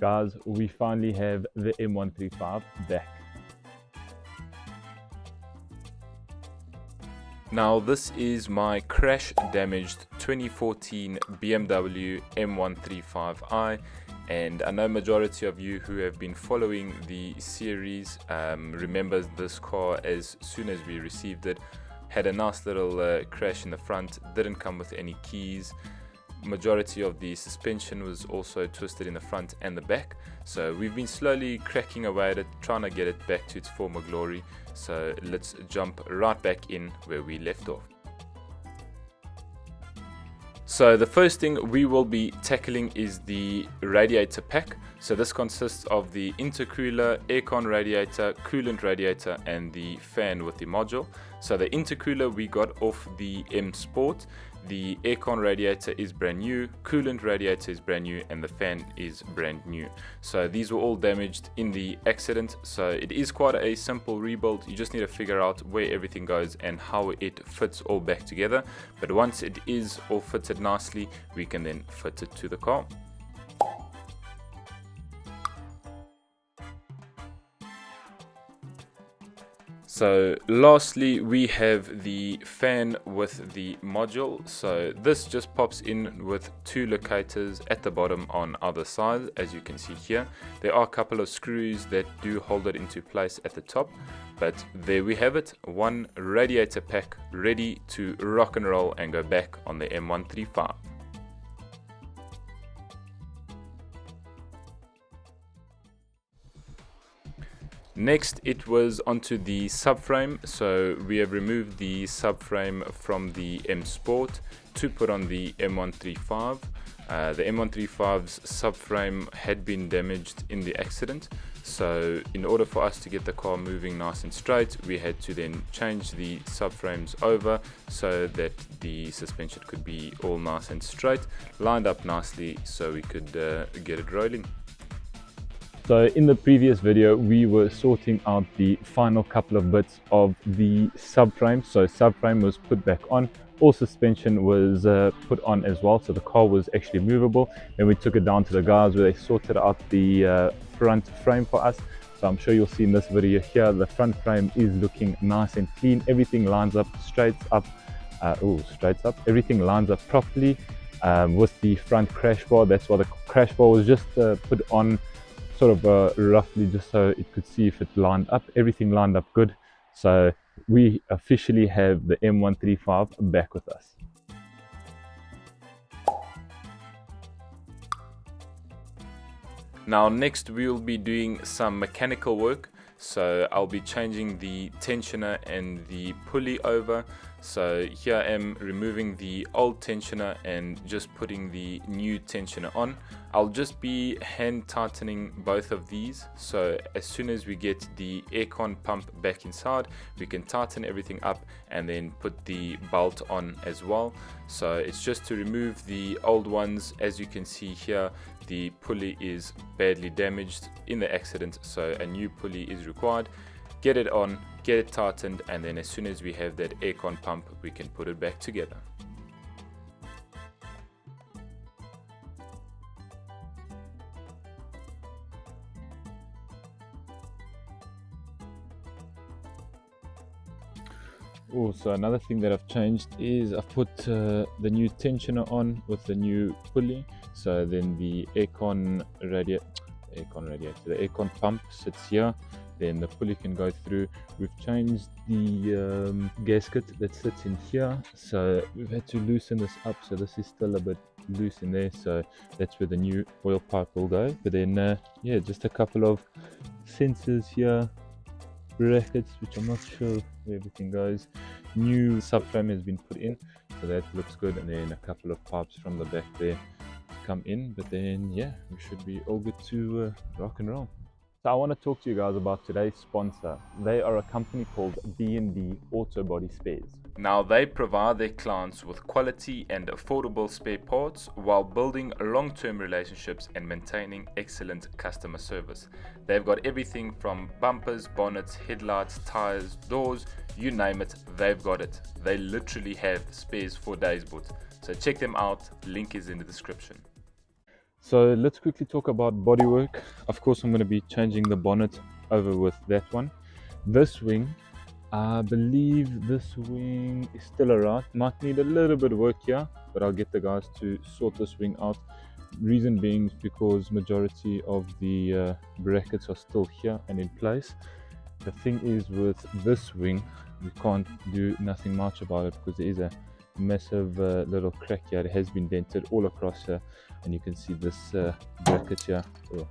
Guys, we finally have the M135 back. Now this is my crash damaged 2014 BMW M135i, and I know majority of you who have been following the series remember this car as soon as we received it. Had a nice little crash in the front, didn't come with any keys. Majority of the suspension was also twisted in the front and the back, so we've been slowly cracking away at it, trying to get it back to its former glory. So let's jump right back in where we left off. So the first thing we will be tackling is the radiator pack. So this consists of the intercooler, aircon radiator, coolant radiator and the fan with the module. So the intercooler we got off the M Sport, the aircon radiator is brand new, coolant radiator is brand new and the fan is brand new. So these were all damaged in the accident, so it is quite a simple rebuild. You just need to figure out where everything goes and how it fits all back together. But once it is all fitted nicely, we can then fit it to the car. So lastly, we have the fan with the module. So this just pops in with two locators at the bottom on either side, as you can see here. There are a couple of screws that do hold it into place at the top, but there we have it, one radiator pack ready to rock and roll and go back on the M135. Next, it was onto the subframe. So we have removed the subframe from the M Sport to put on the M135. The M135's subframe had been damaged in the accident, so in order for us to get the car moving nice and straight, we had to then change the subframes over so that the suspension could be all nice and straight, lined up nicely, so we could get it rolling. So in the previous video, we were sorting out the final couple of bits of the subframe. So subframe was put back on, all suspension was put on as well, so the car was actually movable. Then we took it down to the guys where they sorted out the front frame for us. So I'm sure you'll see in this video here, the front frame is looking nice and clean. Everything lines up straight up. Everything lines up properly with the front crash bar. That's why the crash bar was just put on sort of roughly, just so it could see if it lined up. Everything lined up good, so we officially have the M135 back with us. Now next we will be doing some mechanical work. So I'll be changing the tensioner and the pulley over. So here I am removing the old tensioner and just putting the new tensioner on. I'll just be hand tightening both of these, so as soon as we get the aircon pump back inside, we can tighten everything up and then put the bolt on as well. So it's just to remove the old ones. As you can see here, the pulley is badly damaged in the accident, so a new pulley is required. Get it on, get it tightened, and then as soon as we have that aircon pump, we can put it back together. Also, another thing that I've changed is I've put the new tensioner on with the new pulley, so then the aircon pump sits here, then the pulley can go through. We've changed the gasket that sits in here, so we've had to loosen this up, so this is still a bit loose in there, so that's where the new oil pipe will go. But then yeah, just a couple of sensors here, brackets, which I'm not sure where everything goes. New subframe has been put in, so that looks good, and then a couple of pipes from the back there come in. But then yeah, we should be all good to rock and roll. So I want to talk to you guys about today's sponsor. They are a company called B&B Auto Body Spares. Now they provide their clients with quality and affordable spare parts while building long-term relationships and maintaining excellent customer service. They've got everything from bumpers, bonnets, headlights, tires, doors, you name it, they've got it. They literally have spares for days, but so check them out, link is in the description. So let's quickly talk about bodywork. Of course, I'm going to be changing the bonnet over with that one. This wing, I believe this wing is still alright. Might need a little bit of work here, but I'll get the guys to sort this wing out. Reason being is because majority of the brackets are still here and in place. The thing is with this wing, we can't do nothing much about it because there is a massive little crack here. It has been dented all across here, and you can see this bracket here. Oh,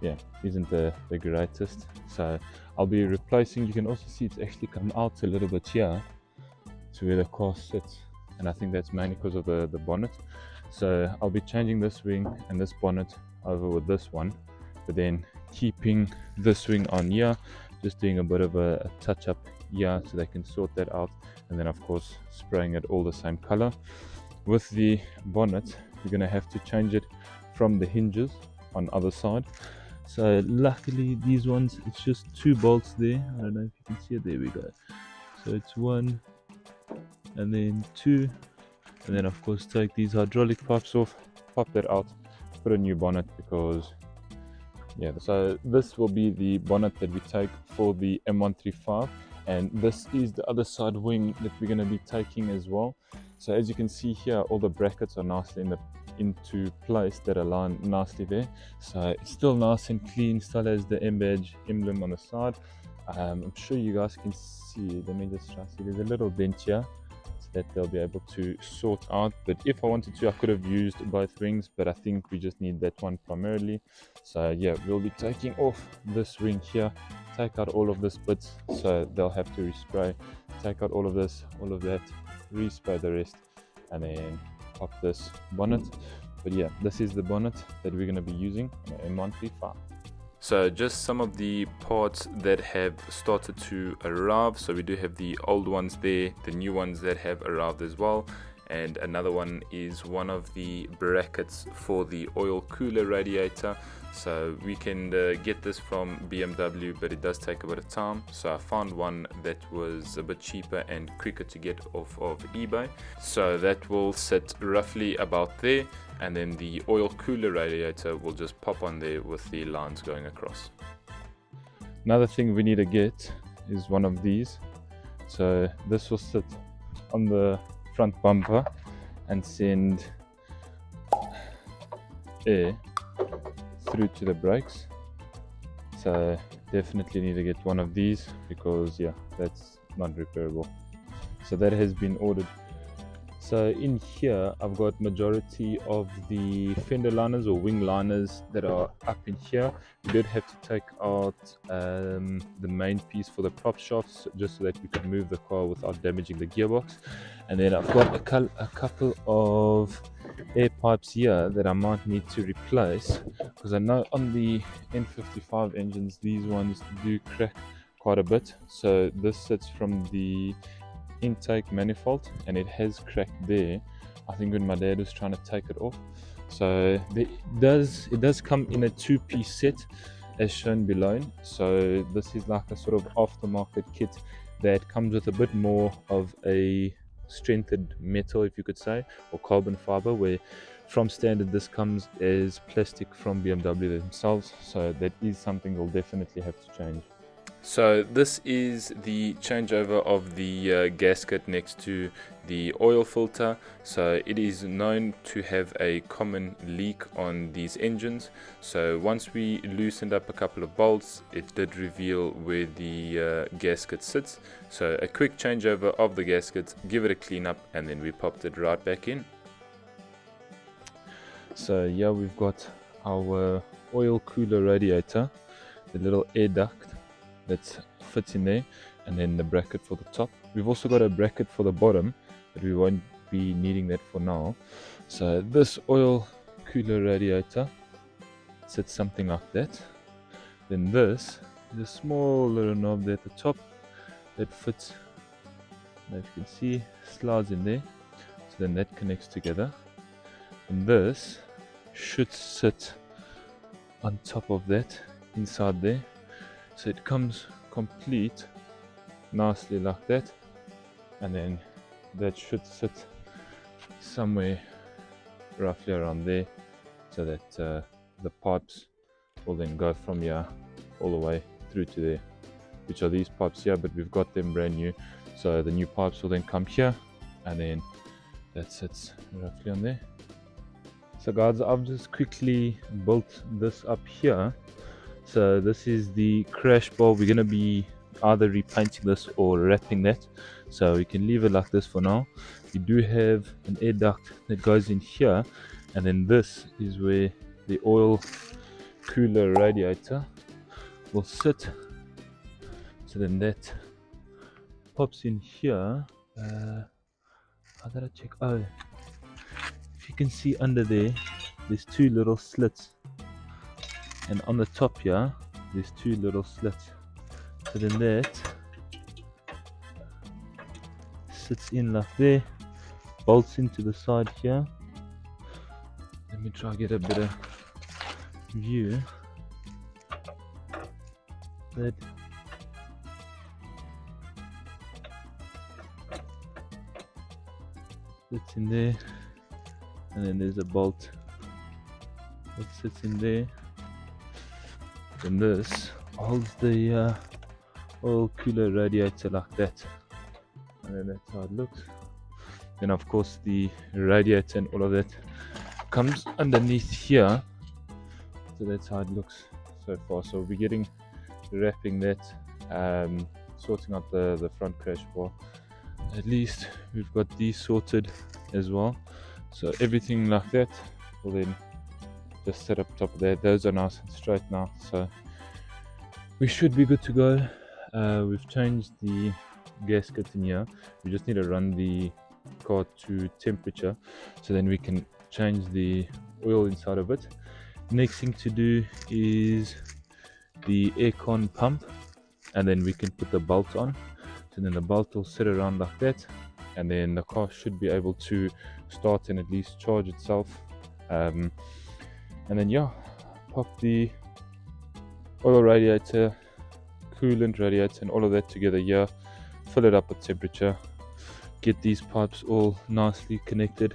yeah, isn't the greatest. So I'll be replacing. You can also see it's actually come out a little bit here to where the car sits, and I think that's mainly because of the bonnet. So I'll be changing this wing and this bonnet over with this one, but then keeping this wing on here, just doing a bit of a touch up here so they can sort that out, and then of course spraying it all the same color. With the bonnet, you're going to have to change it from the hinges on other side. So luckily these ones, it's just 2 bolts there. I don't know if you can see it. There we go. So it's 1 and then 2, and then of course take these hydraulic pipes off, pop that out, put a new bonnet, because yeah, so this will be the bonnet that we take for the M135, and this is the other side wing that we're going to be taking as well. So as you can see here, all the brackets are nicely into place, that align nicely there. So it's still nice and clean, still has the M badge emblem on the side. I'm sure you guys can see, let me just try to see, there's a little dent here that they'll be able to sort out. But if I wanted to, I could have used both wings, but I think we just need that one primarily. So yeah, we'll be taking off this wing here, take out all of this bits, so they'll have to respray, take out all of this, all of that, respray the rest, and then pop this bonnet. But yeah, this is the bonnet that we're going to be using on the M135. So just some of the parts that have started to arrive. So we do have the old ones there, the new ones that have arrived as well, and another one is one of the brackets for the oil cooler radiator. So we can get this from BMW, but it does take a bit of time. So I found one that was a bit cheaper and quicker to get off of eBay. So that will sit roughly about there, and then the oil cooler radiator will just pop on there with the lines going across. Another thing we need to get is one of these. So this will sit on the front bumper and send air through to the brakes. So definitely need to get one of these, because yeah, that's not repairable. So that has been ordered. So in here I've got majority of the fender liners or wing liners that are up in here. We did have to take out the main piece for the prop shafts, just so that we could move the car without damaging the gearbox. And then I've got a couple of air pipes here that I might need to replace, because I know on the N55 engines these ones do crack quite a bit. So this sits from the intake manifold and it has cracked there, I think, when my dad was trying to take it off. So it does come in a 2-piece set as shown below. So this is like a sort of aftermarket kit that comes with a bit more of a strengthened metal, if you could say, or carbon fiber, where from standard this comes as plastic from BMW themselves. So that is something we'll definitely have to change. So this is the changeover of the gasket next to the oil filter. So it is known to have a common leak on these engines. So once we loosened up a couple of bolts, it did reveal where the gasket sits. So a quick changeover of the gasket, give it a clean up, and then we popped it right back in. So yeah, we've got our oil cooler radiator, the little air duct that fits in there, and then the bracket for the top. We've also got a bracket for the bottom, but we won't be needing that for now. So this oil cooler radiator sits something like that. Then this is a small little knob there at the top that fits, as you can see, slides in there. So then that connects together, and this should sit on top of that inside there. So it comes complete nicely like that, and then that should sit somewhere roughly around there. so that the pipes will then go from here all the way through to there, which are these pipes here, but we've got them brand new, so the new pipes will then come here, and then that sits roughly on there. So guys, I've just quickly built this up here. So this is the crash bar. We're going to be either repainting this or wrapping that, so we can leave it like this for now. We do have an air duct that goes in here, and then this is where the oil cooler radiator will sit. So then that pops in here. How did I check? Oh, if you can see under there, there's two little slits, and on the top here there's two little slits. So then that sits in like there, bolts into the side here. Let me try to get a better view. That sits in there, and then there's a bolt that sits in there. And this holds the oil cooler radiator like that, and then that's how it looks. Then of course the radiator and all of that comes underneath here, so that's how it looks so far. So we're getting wrapping that, sorting out the front crash bar. At least we've got these sorted as well, so everything like that will then just sit up top of there. Those are nice and straight now, so we should be good to go. We've changed the gasket in here. We just need to run the car to temperature, so then we can change the oil inside of it. Next thing to do is the aircon pump, and then we can put the bolt on. So then the bolt will sit around like that, and then the car should be able to start and at least charge itself. And then yeah, pop the oil radiator, coolant radiator, and all of that together here, fill it up with temperature, get these pipes all nicely connected,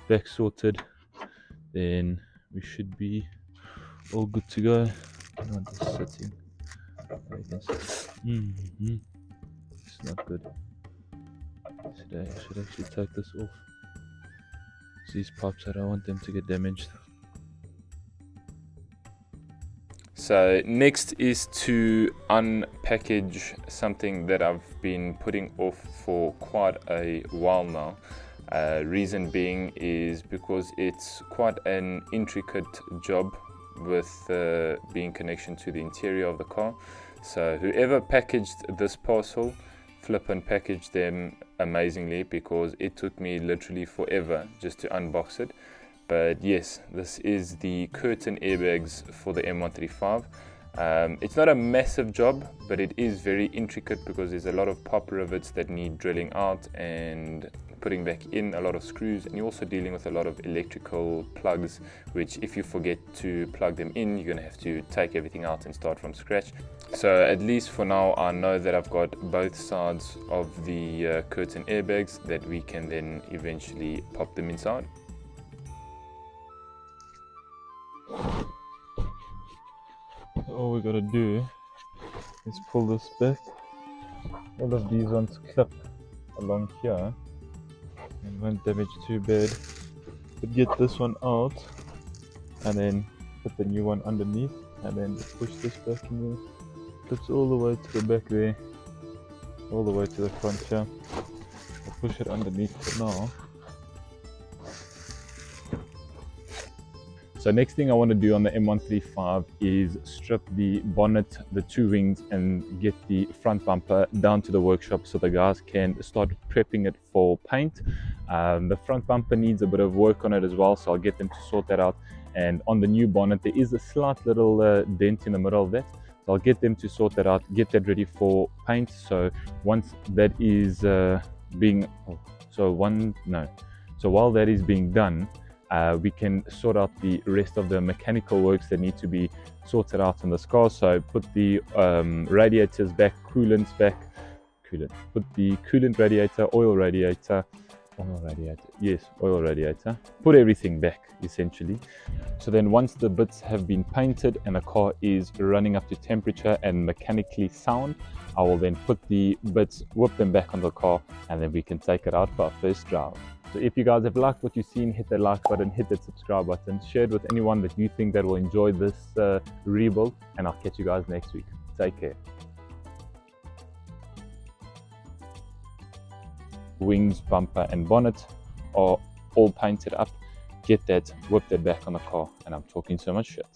back sorted, then we should be all good to go. Not just sitting. It's not good. Should I actually take this off? These pipes, I don't want them to get damaged. So next is to unpackage something that I've been putting off for quite a while now. Reason being is because it's quite an intricate job with being connection to the interior of the car. So whoever packaged this parcel, flip and packaged them amazingly, because it took me literally forever just to unbox it. But yes, this is the curtain airbags for the M135. It's not a massive job, but it is very intricate because there's a lot of pop rivets that need drilling out and putting back in, a lot of screws, and you're also dealing with a lot of electrical plugs, which if you forget to plug them in, you're going to have to take everything out and start from scratch. So at least for now, I know that I've got both sides of the curtain airbags that we can then eventually pop them inside. All we gotta do is pull this back. All of these ones clip along here and won't damage too bad. But get this one out and then put the new one underneath, and then just push this back in there. Clips all the way to the back there, all the way to the front here. I'll push it underneath for now. So next thing I want to do on the M135 is strip the bonnet, the two wings, and get the front bumper down to the workshop so the guys can start prepping it for paint. The front bumper needs a bit of work on it as well, so I'll get them to sort that out. And on the new bonnet, there is a slight little dent in the middle of that. So I'll get them to sort that out, get that ready for paint. So once that is so while that is being done, we can sort out the rest of the mechanical works that need to be sorted out on this car. So put the radiators back, coolants back, put the coolant radiator, oil radiator, Oil radiator. Yes, oil radiator. Put everything back, essentially. So then once the bits have been painted and the car is running up to temperature and mechanically sound, I will then put the bits, whip them back on the car, and then we can take it out for our first drive. So if you guys have liked what you've seen, hit that like button, hit that subscribe button, share it with anyone that you think that will enjoy this rebuild, and I'll catch you guys next week. Take care. Wings, bumper and bonnet are all painted up. Get that, whip that back on the car, and I'm talking so much shit.